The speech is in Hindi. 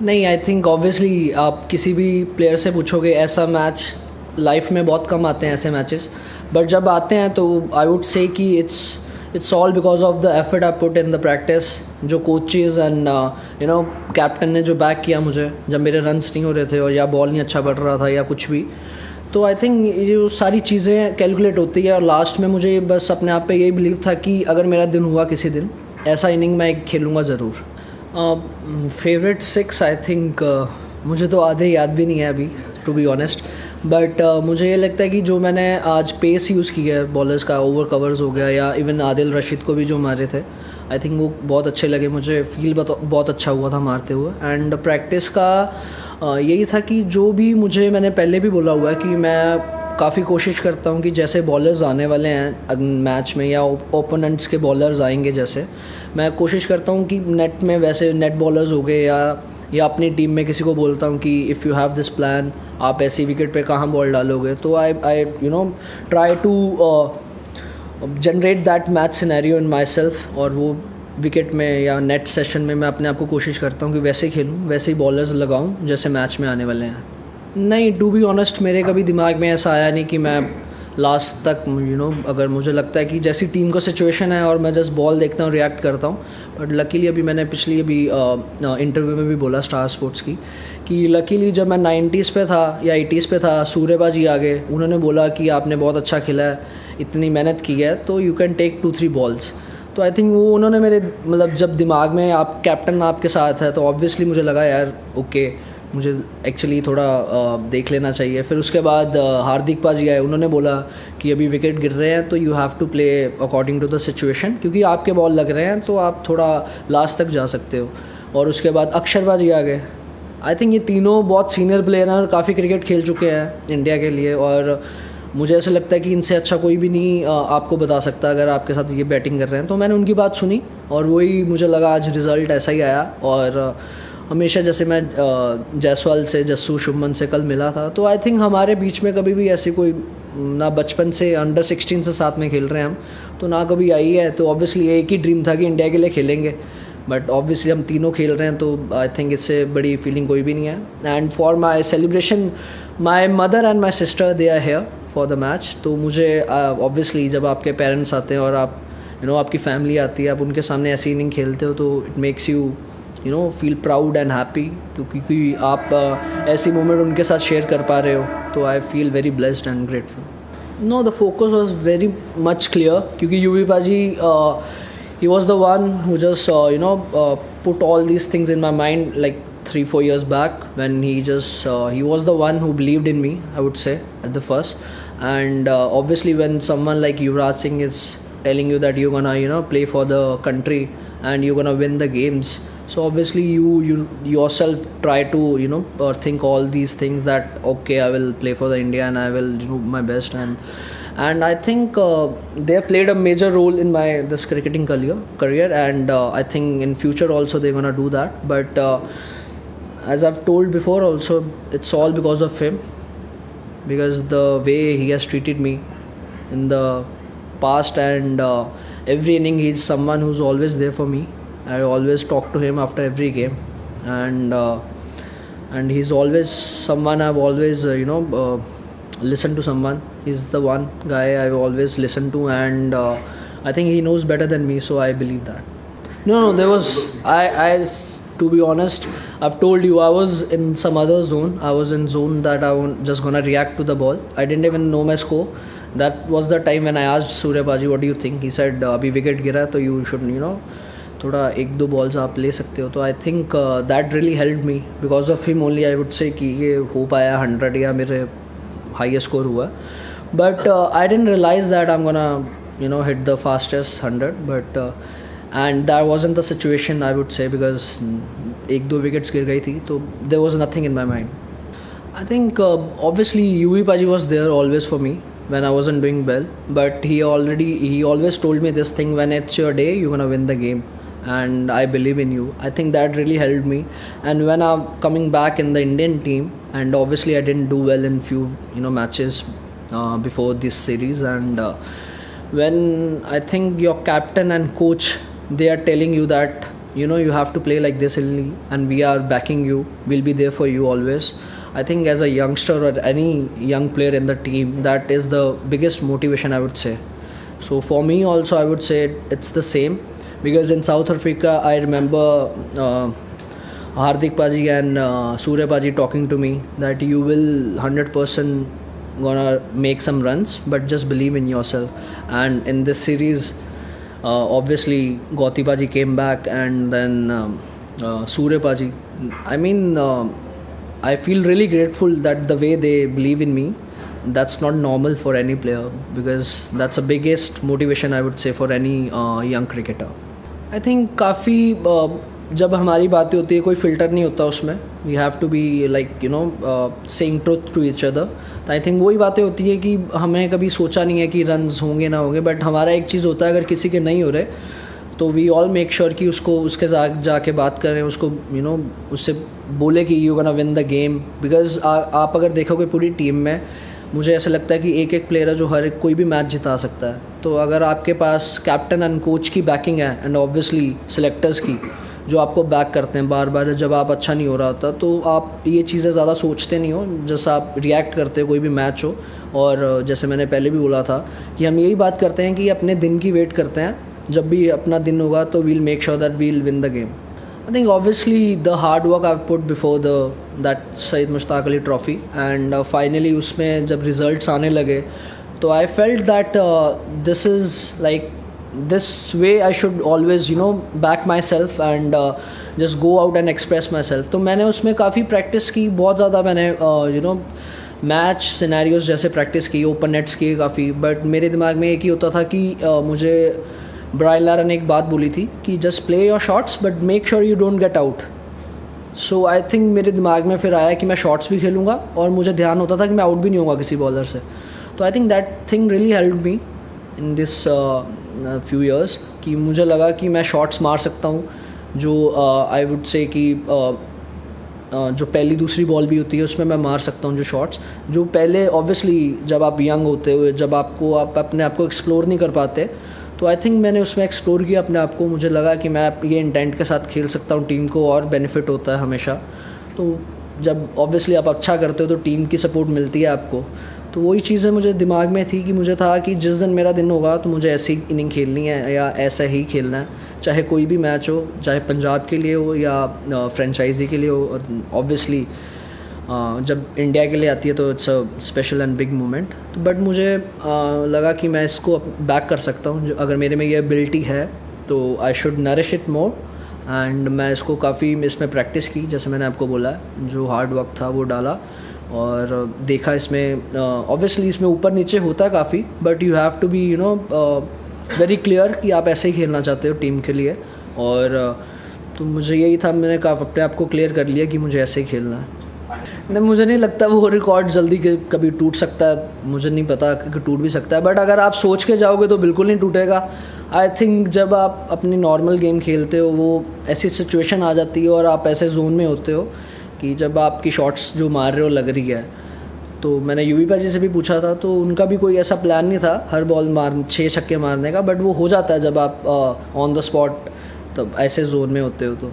नहीं, आई थिंक ऑब्वियसली आप किसी भी प्लेयर से पूछोगे, ऐसा मैच लाइफ में बहुत कम आते हैं ऐसे मैचेस, बट जब आते हैं तो आई वुड से कि it's all because of the effort I put in the practice. जो कोचेज़ एंड कैप्टन ने जो बैक किया मुझे जब मेरे रन्स नहीं हो रहे थे और या बॉल नहीं अच्छा पड़ रहा था या कुछ भी, तो आई थिंक ये जो सारी चीज़ें कैलकुलेट होती है और लास्ट में मुझे बस अपने आप पे यही बिलीव था कि अगर मेरा दिन हुआ किसी दिन, ऐसा इनिंग मैं खेलूँगा ज़रूर। फेवरेट 6 आई थिंक मुझे तो आधे याद भी नहीं है अभी, टू बी ऑनेस्ट, बट मुझे ये लगता है कि जो मैंने आज पेस यूज़ किया है बॉलर्स का, ओवर कवर्स हो गया या इवन आदिल रशीद को भी जो मारे थे, आई थिंक वो बहुत अच्छे लगे मुझे, फील बहुत अच्छा हुआ था मारते हुए। एंड प्रैक्टिस का यही था कि जो भी मुझे, मैंने पहले भी बोला हुआ है कि मैं काफ़ी कोशिश करता हूँ कि जैसे बॉलर्स आने वाले हैं मैच में या ओपोनेंट्स के बॉलर्स आएंगे, जैसे मैं कोशिश करता हूँ कि नेट में वैसे नेट बॉलर्स हो गए या अपनी टीम में किसी को बोलता हूँ कि if you have this plan, आप ऐसी विकेट पे कहाँ बॉल डालोगे, तो I try to generate that match scenario in my self, और वो विकेट में या नेट सेशन में मैं अपने आप को कोशिश करता हूँ कि वैसे ही खेलूँ, वैसे ही बॉलर्स लगाऊँ जैसे मैच में आने वाले हैं। नहीं, टू बी ऑनेस्ट मेरे कभी दिमाग में ऐसा आया नहीं कि मैं लास्ट तक अगर मुझे लगता है कि जैसी टीम को सिचुएशन है और मैं जस्ट बॉल देखता हूँ, रिएक्ट करता हूँ। बट लकीली अभी मैंने पिछली इंटरव्यू में भी बोला स्टार स्पोर्ट्स की कि लकीली जब मैं 90s पे था या 80s पे था, सूर्यबाजी आ गए, उन्होंने बोला कि आपने बहुत अच्छा खेला है, इतनी मेहनत की है, तो यू कैन टेक 2-3 बॉल्स। तो आई थिंक वो उन्होंने मेरे जब दिमाग में आप कैप्टन आपके साथ है तो ऑब्वियसली मुझे लगा यार ओके, मुझे एक्चुअली थोड़ा देख लेना चाहिए। फिर उसके बाद हार्दिक पाजी आए, उन्होंने बोला कि अभी विकेट गिर रहे हैं तो you have to play according to the situation, क्योंकि आपके बॉल लग रहे हैं तो आप थोड़ा लास्ट तक जा सकते हो। और उसके बाद अक्षर पाजी आ गए। आई थिंक ये तीनों बहुत सीनियर प्लेयर हैं और काफ़ी क्रिकेट खेल चुके हैं इंडिया के लिए, और मुझे ऐसा लगता है कि इनसे अच्छा कोई भी नहीं आपको बता सकता अगर आपके साथ ये बैटिंग कर रहे हैं। तो मैंने उनकी बात सुनी और वही मुझे लगा आज रिज़ल्ट ऐसा ही आया। और हमेशा जैसे मैं जायसवाल से, जस्सू, शुभमन से कल मिला था, तो आई थिंक हमारे बीच में कभी भी ऐसी कोई, ना बचपन से अंडर 16 से साथ में खेल रहे हैं हम, तो ना कभी आई है। तो ऑब्वियसली एक ही ड्रीम था कि इंडिया के लिए खेलेंगे, बट ऑब्वियसली हम तीनों खेल रहे हैं, तो आई थिंक इससे बड़ी फीलिंग कोई भी नहीं है। And for my celebration, my mother and my sister they are here for the match. तो मुझे ऑब्वियसली जब आपके पेरेंट्स आते हैं और आप आपकी फैमिली आती है, आप उनके सामने ऐसी इनिंग खेलते हो, तो it makes you feel proud and happy. तो क्योंकि आप ऐसी मोमेंट उनके साथ शेयर कर पा रहे हो, तो I feel very blessed and grateful. No, the focus was very much clear, क्योंकि Yuvi paaji he was the one who just put all these things in my mind like 3-4 years back, when he was the one who believed in me, I would say, at the first. And obviously when someone like Yuvraj Singh is telling you that you're gonna play for the country and you're gonna win the games, so obviously you yourself try to think all these things, that okay, I will play for the India and I will do my best. And I think they have played a major role in my this cricketing career, and I think in future also they're gonna do that. But as I've told before also, it's all because of him, because the way he has treated me in the past, and every inning he's someone who's always there for me. I always talk to him after every game, and he's always someone I've always listen to someone. He's the one guy I've always listened to, and I think he knows better than me, so I believe that. No, there was, to be honest, I've told you, I was in some other zone. I was in zone that I was just gonna react to the ball. I didn't even know my score. That was the time when I asked Suryabaji, what do you think? He said, abhi wicket gira, so you should, थोड़ा 1-2 बॉल्स आप ले सकते हो। तो I think that really help me, because of him only I would say कि ये हो पाया 100 या मेरे हाईएस्ट स्कोर हुआ। But I didn't realise that I am gonna hit the fastest 100, but and that wasn't the situation, I would say, because 1-2 wickets गिर गई थी, तो there was nothing in my mind. I think obviously Yuvi paaji was there always for me when I wasn't doing well, but he always told me this thing, when it's your day, you're gonna win the game, and I believe in you. I think that really helped me. And when I'm coming back in the Indian team, and obviously I didn't do well in few matches before this series, and when I think your captain and coach, they are telling you that you know, you have to play like this only, and we are backing you, we'll be there for you always. I think as a youngster or any young player in the team, that is the biggest motivation, I would say. So for me also, I would say it's the same, because in South Africa, I remember Hardik Paji and Surya Paji talking to me that you will 100% gonna make some runs, but just believe in yourself. And in this series, obviously Gauti Paji came back, and then Surya Paji. I mean, I feel really grateful that the way they believe in me, that's not normal for any player, because that's the biggest motivation, I would say, for any young cricketer. I think काफ़ी जब हमारी बातें होती है, कोई फ़िल्टर नहीं होता उसमें. We have to be like you know saying truth to each other. तो आई थिंक वही बातें होती है कि हमें कभी सोचा नहीं है कि रन्स होंगे ना होंगे, बट हमारा एक चीज़ होता है, अगर किसी के नहीं हो रहे तो वी ऑल मेक श्योर कि उसको उसके साथ जाके बात करें, उसको यू नो उससे बोले कि you gonna win the game. Because आप अगर देखोगे पूरी टीम में, मुझे ऐसा लगता है कि एक एक प्लेयर है जो हर कोई भी मैच जिता सकता है. तो अगर आपके पास कैप्टन एंड कोच की बैकिंग है, एंड ऑब्वियसली सिलेक्टर्स की, जो आपको बैक करते हैं बार बार जब आप अच्छा नहीं हो रहा होता, तो आप ये चीज़ें ज़्यादा सोचते नहीं हो, जैसा आप रिएक्ट करते हो कोई भी मैच हो. और जैसे मैंने पहले भी बोला था कि हम यही बात करते हैं कि अपने दिन की वेट करते हैं, जब भी अपना दिन होगा तो we'll make sure that we'll win the game. I think obviously the hard work I've put before that Syed Mushtaq Ali trophy, and finally उसमें जब results आने लगे, तो I felt that this is like this way I should always you know back myself and just go out and express myself. तो मैंने उसमें काफ़ी प्रैक्टिस की, बहुत ज़्यादा मैंने you know मैच सिनेरियोज जैसे प्रैक्टिस की, ओपन नेट्स किए काफ़ी. बट मेरे दिमाग में एक ही होता था कि मुझे ब्रायन लारा ने एक बात बोली थी कि just play your shots but make sure you don't get out. So I think मेरे दिमाग में फिर आया कि मैं शॉट्स भी खेलूँगा, और मुझे ध्यान होता था कि मैं आउट भी नहीं होगा किसी बॉलर से. तो I think that thing really help me in this few years, कि मुझे लगा कि मैं शॉट्स मार सकता हूँ, जो आई वुड से कि जो पहली दूसरी बॉल भी होती है उसमें मैं मार सकता हूँ जो शॉट्स, जो पहले ऑब्वियसली जब आप यंग होते हुए, जब आप अपने आप को एक्सप्लोर नहीं कर पाते, तो आई थिंक मैंने उसमें एक्सप्लोर किया अपने आप को. मुझे लगा कि मैं ये इंटेंट के साथ खेल सकता हूँ, टीम को और बेनिफिट होता है हमेशा. तो जब ऑब्वियसली आप अच्छा करते हो तो टीम की सपोर्ट मिलती है आपको. तो वही चीज़ें मुझे दिमाग में थी कि मुझे था कि जिस दिन मेरा दिन होगा तो मुझे ऐसी इनिंग खेलनी है या ऐसा ही खेलना है, चाहे कोई भी मैच हो, चाहे पंजाब के लिए हो या फ्रेंचाइजी के लिए हो. ऑब्वियसली जब इंडिया के लिए आती है तो it's a special and big moment. But मुझे लगा कि मैं इसको बैक कर सकता हूँ. अगर मेरे में ये एबिलिटी है तो I should nourish it more, and मैं इसको काफ़ी इसमें प्रैक्टिस की, जैसे मैंने आपको बोला, जो हार्ड वर्क था वो डाला और देखा. इसमें ऑब्वियसली इसमें ऊपर नीचे होता है काफ़ी, but you have to be you know very clear कि आप ऐसे ही खेलना चाहते हो टीम के लिए. और तो मुझे यही था, मैंने अपने आप को क्लियर कर लिया कि मुझे ऐसे ही खेलना है. नहीं, मुझे नहीं लगता वो रिकॉर्ड जल्दी कभी टूट सकता है. मुझे नहीं पता कि टूट भी सकता है, बट अगर आप सोच के जाओगे तो बिल्कुल नहीं टूटेगा. आई थिंक जब आप अपनी नॉर्मल गेम खेलते हो, वो ऐसी सिचुएशन आ जाती है और आप ऐसे जोन में होते हो कि जब आपकी शॉट्स जो मार रहे हो लग रही है. तो मैंने यूवी पाजी से भी पूछा था, तो उनका भी कोई ऐसा प्लान नहीं था हर बॉल 6 छक्के मारने का, बट वो हो जाता है जब आप ऑन द स्पॉट तब ऐसे जोन में होते हो. तो